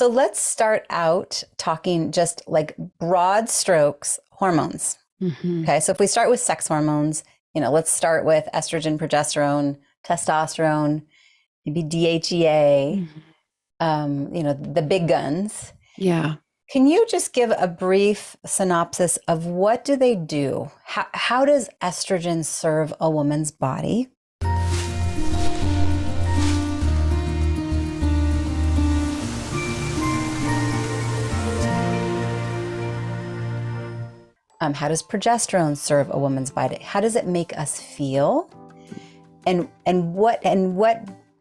So let's start out talking just like broad strokes, hormones. Okay. So if we start with sex hormones, let's start with estrogen, progesterone, testosterone, maybe DHEA, the big guns. Yeah. Can you just give a brief synopsis of what do they do? How does estrogen serve a woman's body? How does progesterone serve a woman's body? How does it make us feel? And what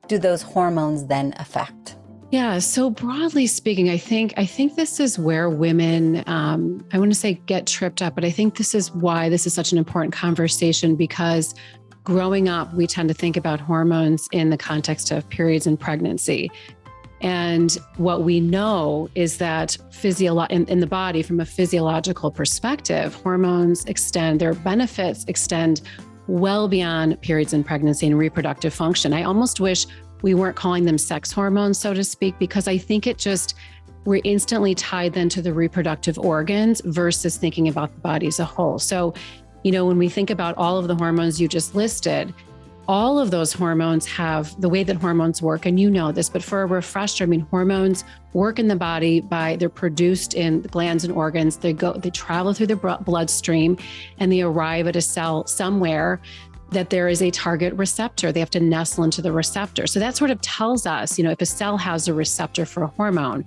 do those hormones then affect? Yeah. So broadly speaking, I think this is where women, I want to say get tripped up, but I think this is why this is such an important conversation, because growing up, we tend to think about hormones in the context of periods and pregnancy. And what we know is that in the body, from a physiological perspective, hormones their benefits extend well beyond periods and pregnancy and reproductive function. I almost wish we weren't calling them sex hormones, so to speak, because I think we're instantly tied then to the reproductive organs versus thinking about the body as a whole. So, when we think about all of the hormones you just listed, all of those hormones have the way that hormones work, and this, but for a refresher, hormones work in the body they're produced in the glands and organs. They travel through the bloodstream and they arrive at a cell somewhere that there is a target receptor. They have to nestle into the receptor. So that sort of tells us, if a cell has a receptor for a hormone,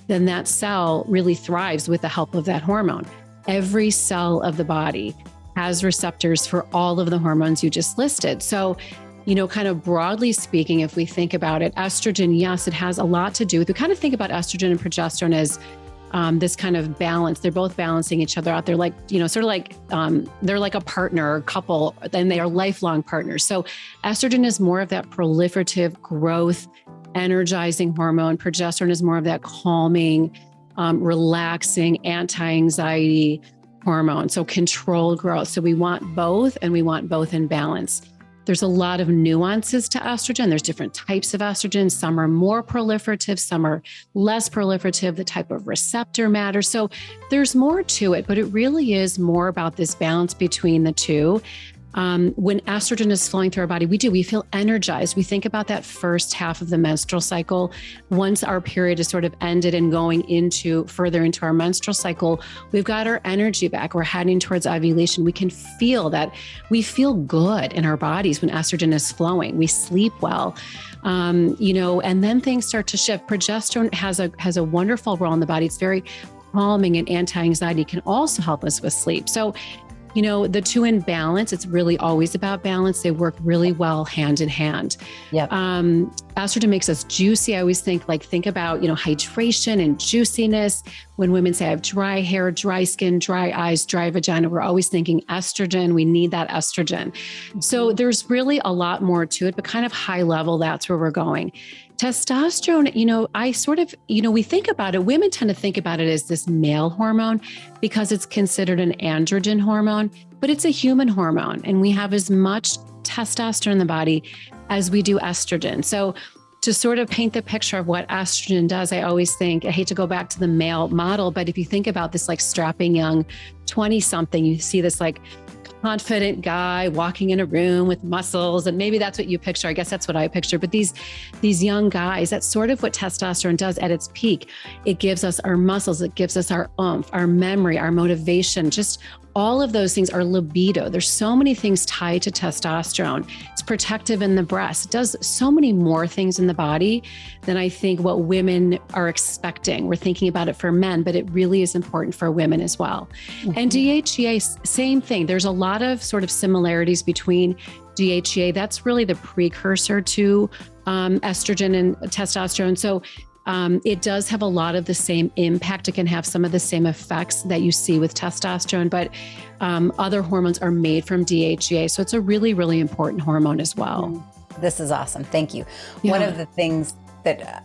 then that cell really thrives with the help of that hormone. Every cell of the body has receptors for all of the hormones you just listed. So, kind of broadly speaking, if we think about it, estrogen, yes, it has a lot to do with, we kind of think about estrogen and progesterone as this kind of balance. They're both balancing each other out. They're like, sort of like, they're like a partner or couple, and they are lifelong partners. So estrogen is more of that proliferative growth, energizing hormone. Progesterone is more of that calming, relaxing, anti-anxiety hormone. So controlled growth. So we want both, and we want both in balance. There's a lot of nuances to estrogen. There's different types of estrogen. Some are more proliferative, some are less proliferative. The type of receptor matters. So there's more to it, but it really is more about this balance between the two. When estrogen is flowing through our body, we feel energized. We think about that first half of the menstrual cycle. Once our period is sort of ended and going further into our menstrual cycle, we've got our energy back. We're heading towards ovulation. We can feel that we feel good in our bodies when estrogen is flowing. We sleep well, and then things start to shift. Progesterone has a wonderful role in the body. It's very calming and anti-anxiety, can also help us with sleep. So the two in balance, it's really always about balance. They work really well hand in hand. Yep. Estrogen makes us juicy. I always think about, hydration and juiciness. When women say I have dry hair, dry skin, dry eyes, dry vagina, we're always thinking estrogen. We need that estrogen. So there's really a lot more to it, but kind of high level, that's where we're going. Testosterone, we think about it, women tend to think about it as this male hormone because it's considered an androgen hormone, but it's a human hormone. And we have as much testosterone in the body as we do estrogen. So to sort of paint the picture of what estrogen does, I always think, I hate to go back to the male model, but if you think about this strapping young 20-something, you see this confident guy walking in a room with muscles, and maybe that's what you picture. I guess that's what I picture. But these young guys, that's sort of what testosterone does at its peak. It gives us our muscles, it gives us our oomph, our memory, our motivation, just all of those things, our libido. There's so many things tied to testosterone. It's protective in the breast. It does so many more things in the body than I think what women are expecting. We're thinking about it for men, but it really is important for women as well. Mm-hmm. And DHEA, same thing. There's a lot of sort of similarities between DHEA. That's really the precursor to estrogen and testosterone. So it does have a lot of the same impact. It can have some of the same effects that you see with testosterone, but other hormones are made from DHEA. So it's a really, really important hormone as well. This is awesome. Thank you. Yeah. One of the things that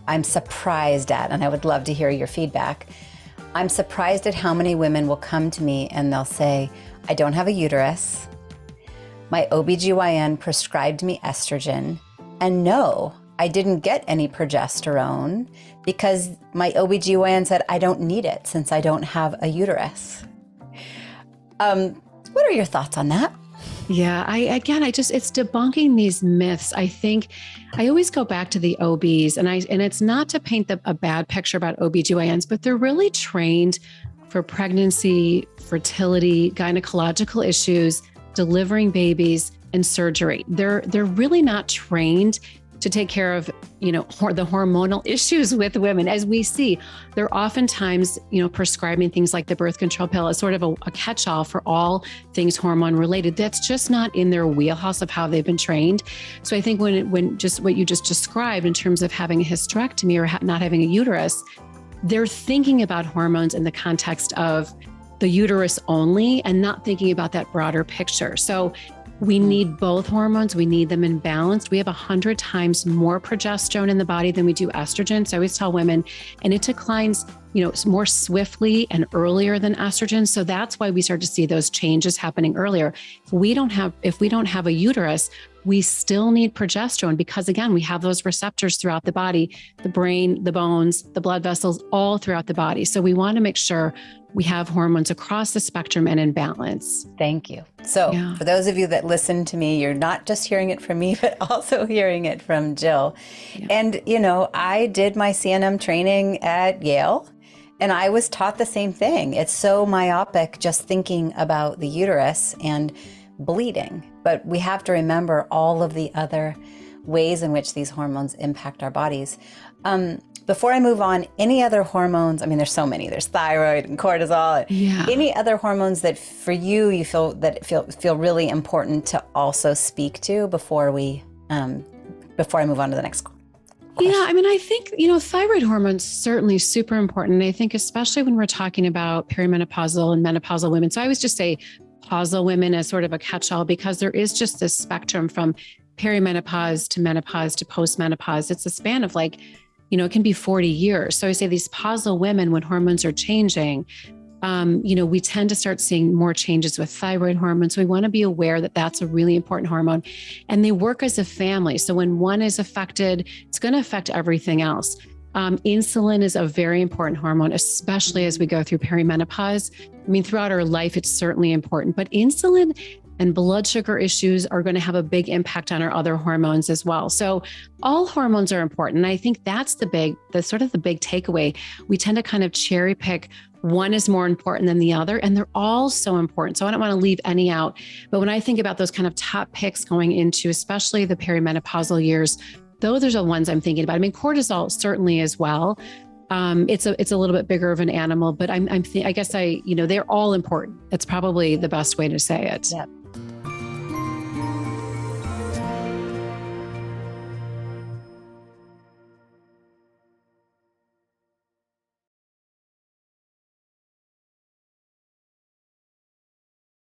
I'm surprised at, and I would love to hear your feedback, I'm surprised at how many women will come to me and they'll say, I don't have a uterus. My OBGYN prescribed me estrogen. And no, I didn't get any progesterone because my OBGYN said I don't need it since I don't have a uterus. What are your thoughts on that? Yeah, it's debunking these myths. I think I always go back to the OBs and it's not to paint a bad picture about OBGYNs, but they're really trained for pregnancy, fertility, gynecological issues, delivering babies, and surgery. They're really not trained to take care of, the hormonal issues with women. As we see, they're oftentimes, prescribing things like the birth control pill as sort of a catch-all for all things hormone related. That's just not in their wheelhouse of how they've been trained. So I think when just what you just described in terms of having a hysterectomy or not having a uterus, they're thinking about hormones in the context of the uterus only and not thinking about that broader picture. So we need both hormones. We need them in balance. We have 100 times more progesterone in the body than we do estrogen. So I always tell women, and it declines, more swiftly and earlier than estrogen. So that's why we start to see those changes happening earlier. If we don't have a uterus, we still need progesterone because, again, we have those receptors throughout the body, the brain, the bones, the blood vessels, all throughout the body. So we want to make sure we have hormones across the spectrum and in balance. Thank you. So for those of you that listen to me, you're not just hearing it from me, but also hearing it from Jill. Yeah. And, I did my CNM training at Yale. And I was taught the same thing. It's so myopic just thinking about the uterus and bleeding. But we have to remember all of the other ways in which these hormones impact our bodies. Before I move on, any other hormones? I mean, there's so many. There's thyroid and cortisol. Yeah. Any other hormones that for you feel really important to also speak to before I move on to the next question? Yeah, I mean, I think, thyroid hormones certainly super important. And I think especially when we're talking about perimenopausal and menopausal women. So I always just say pausal women as sort of a catch-all because there is just this spectrum from perimenopause to menopause to postmenopause. It's a span of it can be 40 years. So I say these pausal women, when hormones are changing, we tend to start seeing more changes with thyroid hormones. So we want to be aware that that's a really important hormone and they work as a family. So when one is affected, it's going to affect everything else. Insulin is a very important hormone, especially as we go through perimenopause. I mean, throughout our life, it's certainly important, but insulin and blood sugar issues are going to have a big impact on our other hormones as well. So all hormones are important. And I think that's the big takeaway. We tend to kind of cherry pick. One is more important than the other, and they're all so important. So I don't want to leave any out. But when I think about those kind of top picks going into, especially the perimenopausal years, those are the ones I'm thinking about. I mean, cortisol certainly as well. It's a little bit bigger of an animal, but I guess they're all important. That's probably the best way to say it. Yeah.